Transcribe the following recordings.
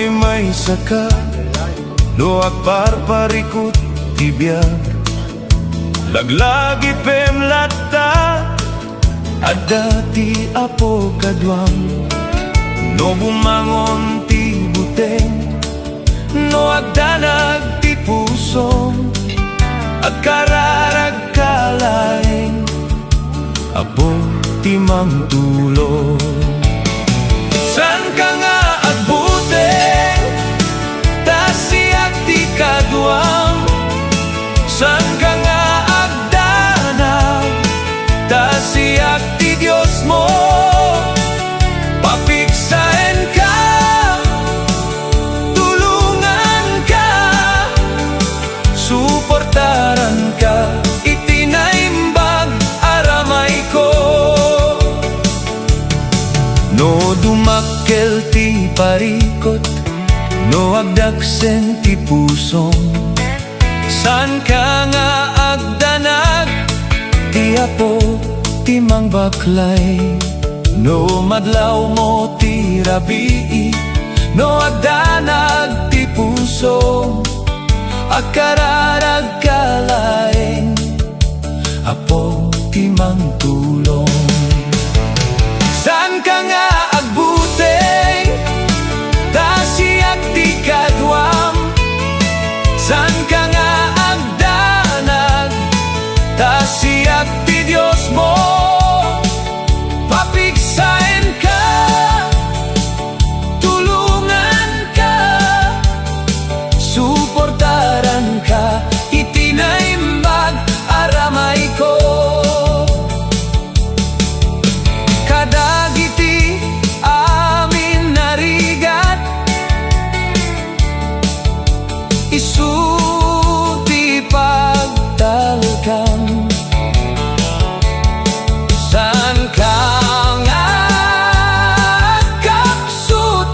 May saka no agparparikot tibiyag laglagi pemlata adati apo kadwang no bumangon ti buteng no agdanag ti puso agkararag kalaeng apo ti mangtulo. San ka nga agbuteng tasiak ti kadwang, san ka nga agdanag tasiak ti Dios mo, papiksaen ka, tulungan ka, suportaran ka, itinaimbag aramay ko. No dumakkel ti parikot, no agdaksen ti pusong, san ka nga agdanag ti apo ti mangbaklay, no madlaw mo ti rabii, no agdanag ti puso, agkararag kalaeng apo ti mangtulong. San ka nga agbuteng tasiak ti kadwam, san ka nga agdanag tasiak ti Dios mo, papiksaen ka, tulungan ka, suportaran ka, itinaimbag aramay ko. Kadagiti amin narigat, isu ti pagtalkan, san ka nga kapsut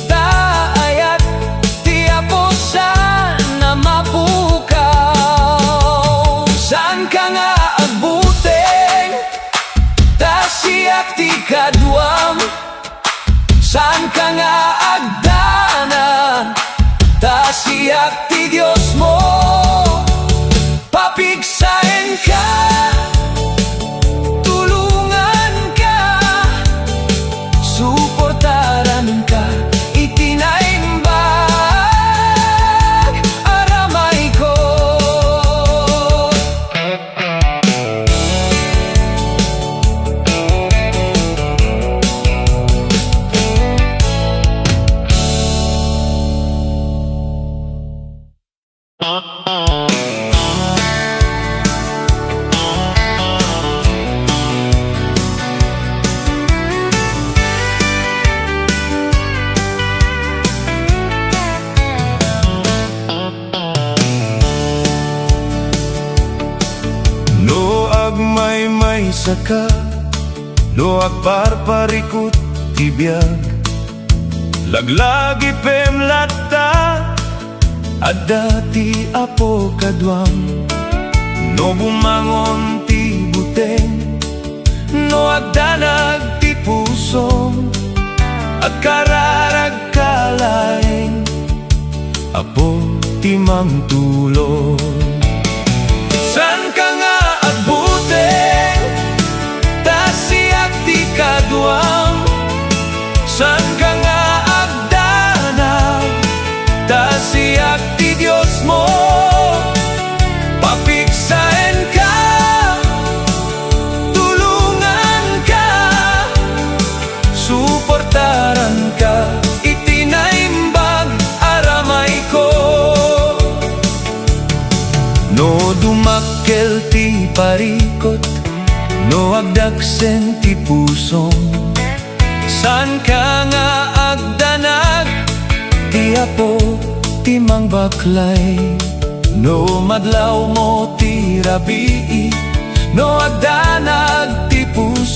taayat ti apo sana mapukaw, san ka nga agbuteng tasiak ti kadwam, san ka nga agdanan tasiak ti Dios mo, papiksaen ka, tulungan ka, suportaran ka, itinaimbag aramay ko. May saka no agparparikot tibiyag laglagi pemlata adati apo kadwang no bumangon ti buteng no agdanag ti puso agkararag kalaeng apo ti mangtulo. San ka nga agbuteng tasiak ti kadwam, san ka nga agdanag tasiak ti Dios mo, papiksaen ka, tulungan ka, suportaran ka, itinaimbag aramay ko. No dumakkel ti parikot, no agdaksen ti pusong, san ka nga agdanag ti apo ti mangbaklay, no madlaw mo ti rabii, no agdanag ti puso.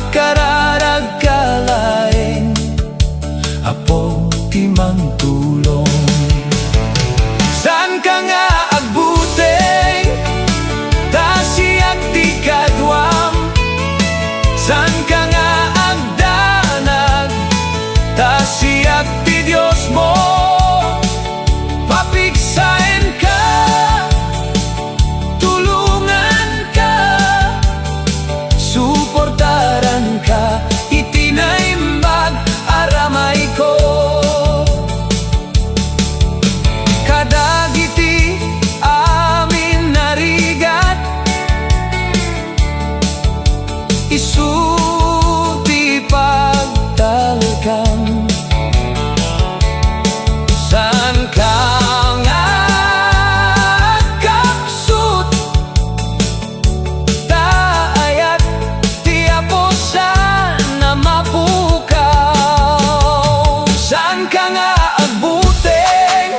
akararag kalain, apo timang tulong. San ka nga agbuteng, ta siyak ti kadwam. San ka nga agdanag, ta siyak ti Dios mo. Papigsain ka, tulungan ka, suportaran ka, itinaimbag aramay ko. Kadagiti amin narigat, isuti pagtalkan. San ka nga kapsut, taayat ti Apo sana mapukaw. San ka nga agbuteng,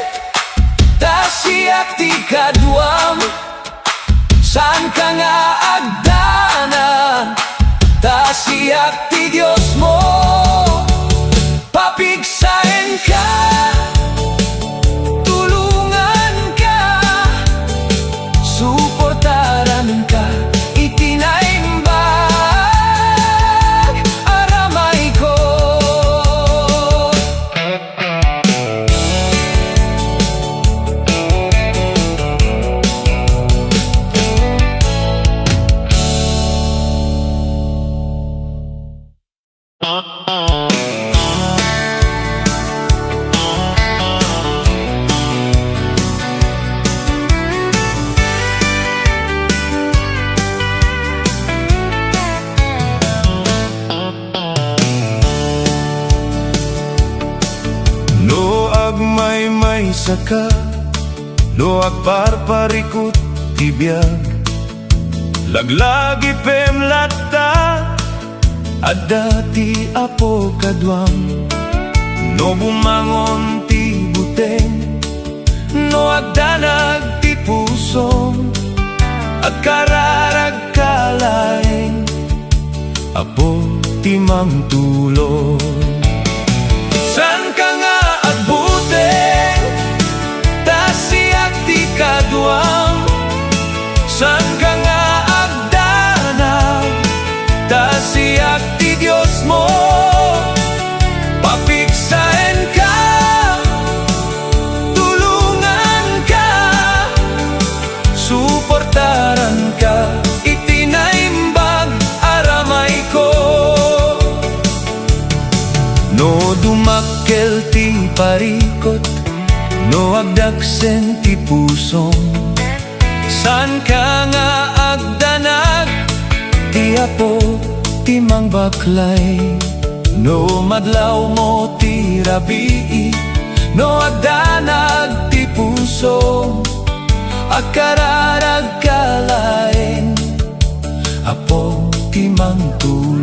ta siyak ti kadwam. San ka nga agdanan, ta siyak ti Dios mo. Papigsain ka, tulungan ka, suportaran ka, itinaimbag aramay ko. No agmay saka, no agparparikot tibiyag, laglagi pemlata, adda ti Apo kadwam. No bumangon ti buteng, no agdanag ti puso, agkararag kalain, Apo timang tulong. San ka nga agbuteng, ta siyak ti kadwam. San ka nga agdanag, ta siyak ti Dios mo. Papigsain ka, tulungan ka, suportaran ka, itinaimbag aramay ko. No dumakkel ti parikot, no agdaksen ti pusom. San ka nga agdanag, ti Apo timang baklay. No madlaw mo ti rabii, no agdanag ti puso, akararag kalain, Apo timang tulong.